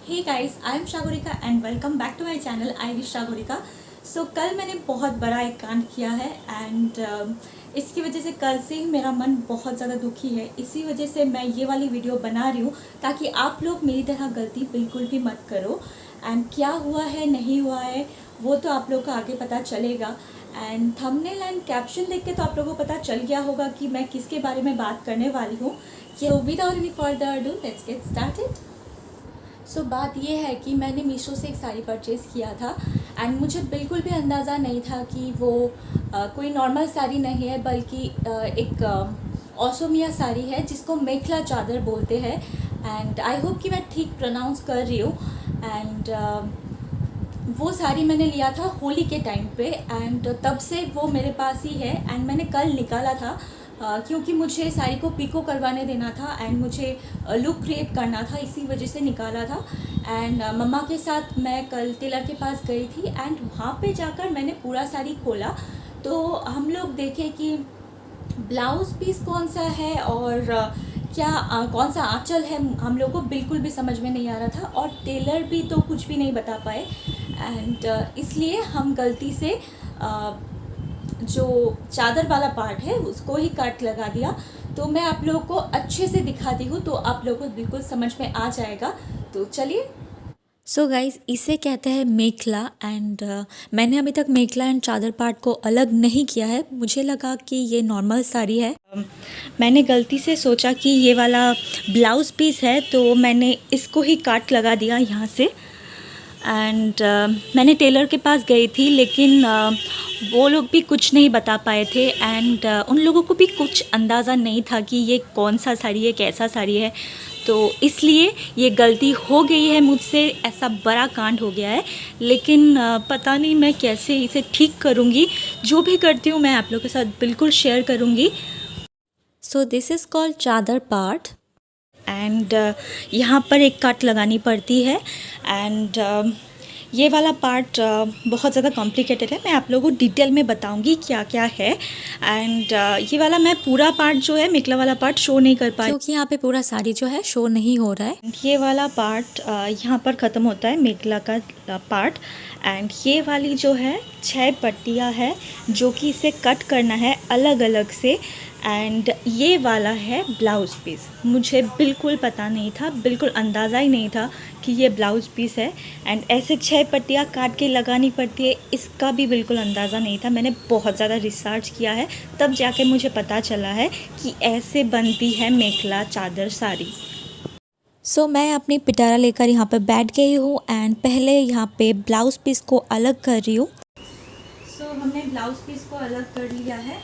Hey guys, I am Shagorika and welcome back to my channel I wish Shagorika. So कल मैंने बहुत बड़ा एक कांड किया है एंड इसकी वजह से कल से ही मेरा मन बहुत ज़्यादा दुखी है। इसी वजह से मैं ये वाली वीडियो बना रही हूँ ताकि आप लोग मेरी तरह गलती बिल्कुल भी मत करो। एंड क्या हुआ है नहीं हुआ है वो तो आप लोग को आगे पता चलेगा। एंड थंबनेल एंड कैप्शन देख के तो आप लोगों को पता चल गया होगा कि मैं किसके बारे में बात करने वाली हूँ। So without any further ado let's get started. So बात ये है कि मैंने मीशो से एक साड़ी परचेज़ किया था एंड मुझे बिल्कुल भी अंदाज़ा नहीं था कि वो कोई नॉर्मल साड़ी नहीं है बल्कि एक ओसमिया साड़ी है जिसको मेखला चादर बोलते हैं। एंड आई होप कि मैं ठीक प्रोनाउंस कर रही हूँ। एंड वो साड़ी मैंने लिया था होली के टाइम पे एंड तब से वो मेरे पास ही है। एंड मैंने कल निकाला था क्योंकि मुझे साड़ी को पिको करवाने देना था एंड मुझे लुक क्रिएट करना था, इसी वजह से निकाला था। एंड मम्मा के साथ मैं कल टेलर के पास गई थी एंड वहाँ पे जाकर मैंने पूरा साड़ी खोला तो हम लोग देखे कि ब्लाउज़ पीस कौन सा है और कौन सा आंचल है हम लोग को बिल्कुल भी समझ में नहीं आ रहा था और टेलर भी तो कुछ भी नहीं बता पाए। एंड इसलिए हम गलती से जो चादर वाला पार्ट है उसको ही कट लगा दिया। तो मैं आप लोगों को अच्छे से दिखाती हूँ तो आप लोगों को बिल्कुल समझ में आ जाएगा। तो चलिए। सो गाइज़, इसे कहते हैं मेखला एंड मैंने अभी तक मेखला एंड चादर पार्ट को अलग नहीं किया है। मुझे लगा कि ये नॉर्मल साड़ी है। मैंने गलती से सोचा कि ये वाला ब्लाउज़ पीस है तो मैंने इसको ही काट लगा दिया यहाँ से। एंड मैंने टेलर के पास गई थी लेकिन वो लोग भी कुछ नहीं बता पाए थे एंड उन लोगों को भी कुछ अंदाज़ा नहीं था कि ये कौन सा साड़ी है, कैसा साड़ी है। तो इसलिए ये गलती हो गई है मुझसे, ऐसा बड़ा कांड हो गया है। लेकिन पता नहीं मैं कैसे इसे ठीक करूँगी। जो भी करती हूँ मैं आप लोगों के साथ बिल्कुल शेयर करूँगी। सो दिस इज़ कॉल्ड चादर पार्ट एंड यहाँ पर एक कट लगानी पड़ती है। एंड ये वाला पार्ट बहुत ज़्यादा कॉम्प्लिकेटेड है। मैं आप लोगों को डिटेल में बताऊंगी क्या क्या है। एंड ये वाला मैं पूरा पार्ट जो है मेखला वाला पार्ट शो नहीं कर पाई क्योंकि यहाँ पे पूरा साड़ी जो है शो नहीं हो रहा है। ये वाला पार्ट यहाँ पर ख़त्म होता है मेखला का पार्ट। एंड ये वाली जो है 6 पट्टियाँ है जो कि इसे कट करना है अलग अलग से। एंड ये वाला है ब्लाउज़ पीस। मुझे बिल्कुल पता नहीं था, बिल्कुल अंदाज़ा ही नहीं था कि ये ब्लाउज़ पीस है। एंड ऐसे 6 पट्टियाँ काट के लगानी पड़ती है, इसका भी बिल्कुल अंदाज़ा नहीं था। मैंने बहुत ज़्यादा रिसर्च किया है तब जाके मुझे पता चला है कि ऐसे बनती है मेखला चादर साड़ी। सो मैं अपनी पिटारा लेकर यहाँ पे बैठ गई हूँ एंड पहले यहाँ पे ब्लाउज़ पीस को अलग कर रही हूँ। सो हमने ब्लाउज़ पीस को अलग कर लिया है,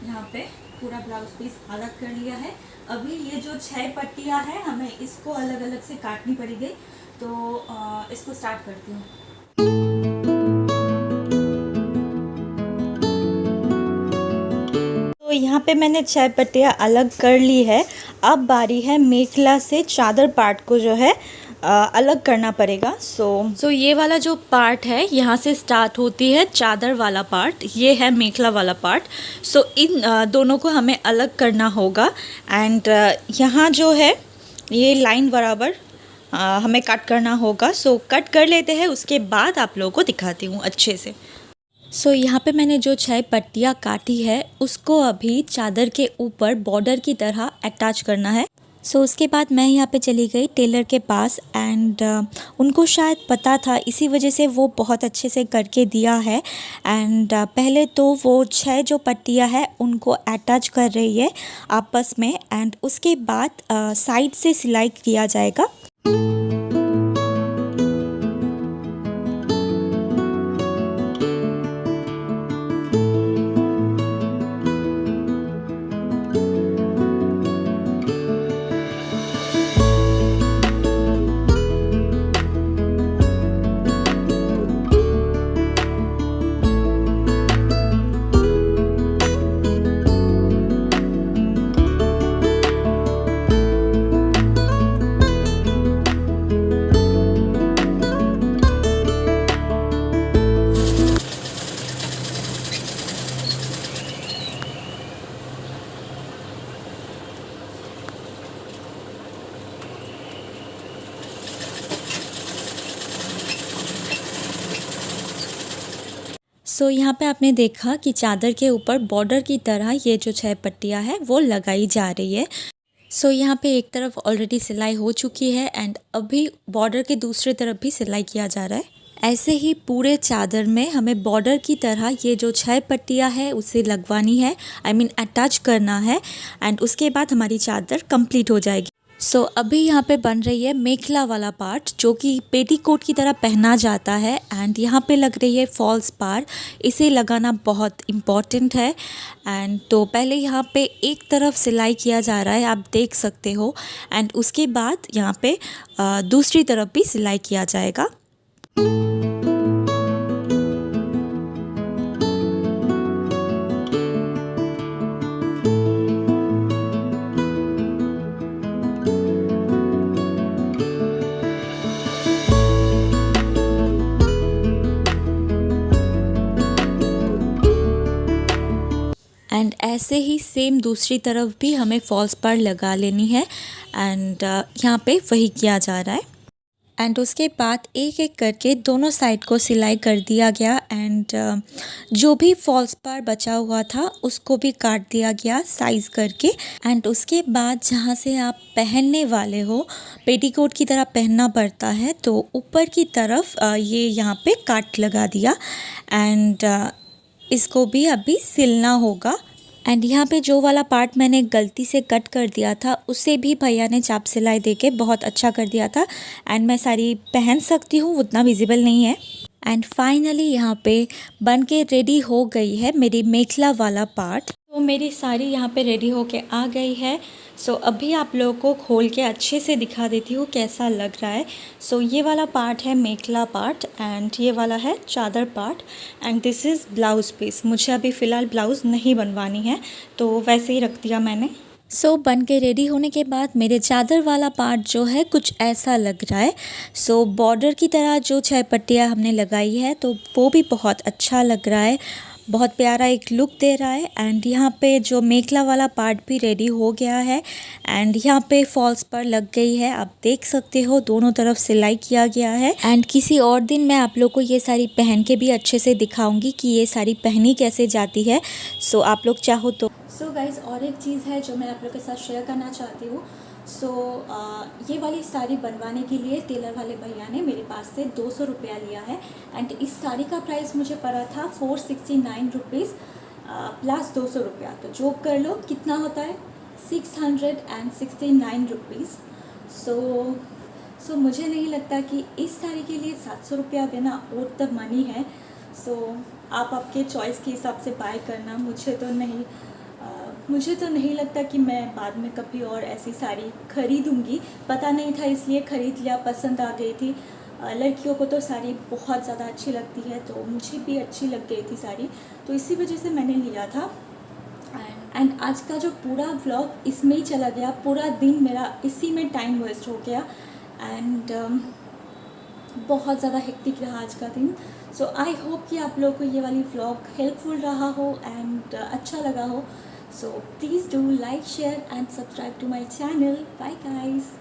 यहाँ पे पूरा ब्लाउज पीस अलग कर लिया है। अभी ये जो 6 पट्टियाँ हैं हमें इसको अलग अलग से काटनी पड़ेगी। तो इसको स्टार्ट करती हूँ। तो यहाँ पे मैंने 6 पट्टियाँ अलग कर ली है। अब बारी है मेखला से चादर पार्ट को जो है अलग करना पड़ेगा। सो ये वाला जो पार्ट है यहाँ से स्टार्ट होती है चादर वाला पार्ट, ये है मेखला वाला पार्ट। सो इन दोनों को हमें अलग करना होगा। एंड यहाँ जो है ये लाइन बराबर हमें कट करना होगा। सो कट कर लेते हैं, उसके बाद आप लोगों को दिखाती हूँ अच्छे से। सो यहाँ पे मैंने जो 6 पट्टियाँ काटी है उसको अभी चादर के ऊपर बॉर्डर की तरह अटैच करना है। सो उसके बाद मैं यहाँ पे चली गई टेलर के पास एंड उनको शायद पता था, इसी वजह से वो बहुत अच्छे से करके दिया है। एंड पहले तो वो 6 जो पट्टियाँ हैं उनको अटैच कर रही है आपस में एंड उसके बाद साइड से सिलाई किया जाएगा। यहाँ पे आपने देखा कि चादर के ऊपर बॉर्डर की तरह ये जो 6 पट्टियाँ हैं वो लगाई जा रही है। यहाँ पे एक तरफ ऑलरेडी सिलाई हो चुकी है एंड अभी बॉर्डर के दूसरी तरफ भी सिलाई किया जा रहा है। ऐसे ही पूरे चादर में हमें बॉर्डर की तरह ये जो 6 पट्टियाँ हैं उसे लगवानी है, आई मीन अटैच करना है एंड उसके बाद हमारी चादर कंप्लीट हो जाएगी। अभी यहाँ पे बन रही है मेखला वाला पार्ट जो कि पेटीकोट की तरह पहना जाता है एंड यहाँ पे लग रही है फॉल्स पार। इसे लगाना बहुत इम्पॉर्टेंट है एंड तो पहले यहाँ पे एक तरफ सिलाई किया जा रहा है, आप देख सकते हो, एंड उसके बाद यहाँ पे दूसरी तरफ भी सिलाई किया जाएगा। एंड ऐसे ही सेम दूसरी तरफ भी हमें फॉल्स पार लगा लेनी है एंड यहाँ पे वही किया जा रहा है। एंड उसके बाद एक एक करके दोनों साइड को सिलाई कर दिया गया एंड जो भी फॉल्स पार बचा हुआ था उसको भी काट दिया गया साइज़ करके। एंड उसके बाद जहाँ से आप पहनने वाले हो, पेटीकोट की तरह पहनना पड़ता है, तो ऊपर की तरफ ये यहाँ पे काट लगा दिया एंड इसको भी अभी सिलना होगा। एंड यहाँ पे जो वाला पार्ट मैंने गलती से कट कर दिया था उसे भी भैया ने चाप सिलाई देके बहुत अच्छा कर दिया था एंड मैं साड़ी पहन सकती हूँ, उतना विजिबल नहीं है। एंड फाइनली यहाँ पे बन के रेडी हो गई है मेरी मेखला वाला पार्ट। तो मेरी साड़ी यहाँ पे रेडी होके आ गई है। अभी आप लोगों को खोल के अच्छे से दिखा देती हूँ कैसा लग रहा है। ये वाला पार्ट है मेखला पार्ट एंड ये वाला है चादर part and this is blouse piece. मुझे अभी फ़िलहाल ब्लाउज़ नहीं बनवानी है तो वैसे ही रख दिया मैंने। बन के रेडी होने के बाद मेरे चादर वाला पार्ट जो है कुछ ऐसा लग रहा है। बॉर्डर की तरह जो 6 पट्टियाँ हमने लगाई है तो वो भी बहुत अच्छा लग रहा है, बहुत प्यारा एक लुक दे रहा है। एंड यहाँ पे जो मेखला वाला पार्ट भी रेडी हो गया है एंड यहाँ पे फॉल्स पर लग गई है, आप देख सकते हो, दोनों तरफ सिलाई किया गया है। एंड किसी और दिन मैं आप लोग को ये साड़ी पहन के भी अच्छे से दिखाऊंगी कि ये साड़ी पहनी कैसे जाती है। आप लोग चाहो तो। गाइस, और एक चीज़ है जो मैं आप लोग के साथ शेयर करना चाहती हूँ। ये वाली साड़ी बनवाने के लिए टेलर वाले भैया ने मेरे पास से 200 रुपया लिया है एंड इस साड़ी का प्राइस मुझे पड़ा था 469 रुपीज़ प्लस 200 रुपया, तो जोड़ कर लो कितना होता है 669 रुपीज़। मुझे नहीं लगता कि इस साड़ी के लिए 700 रुपया देना वर्थ द मनी है। आप आपके चॉइस के हिसाब से बाय करना। मुझे तो नहीं लगता कि मैं बाद में कभी और ऐसी साड़ी खरीदूंगी, पता नहीं था इसलिए ख़रीद लिया, पसंद आ गई थी। लड़कियों को तो साड़ी बहुत ज़्यादा अच्छी लगती है तो मुझे भी अच्छी लग गई थी साड़ी, तो इसी वजह से मैंने लिया था। एंड आज का जो पूरा व्लॉग इसमें ही चला गया, पूरा दिन मेरा इसी में टाइम वेस्ट हो गया एंड बहुत ज़्यादा हेक्टिक रहा आज का दिन। आई होप कि आप लोगों को ये वाली व्लॉग हेल्पफुल रहा हो एंड अच्छा लगा हो। So please do like, share and subscribe to my channel. Bye guys.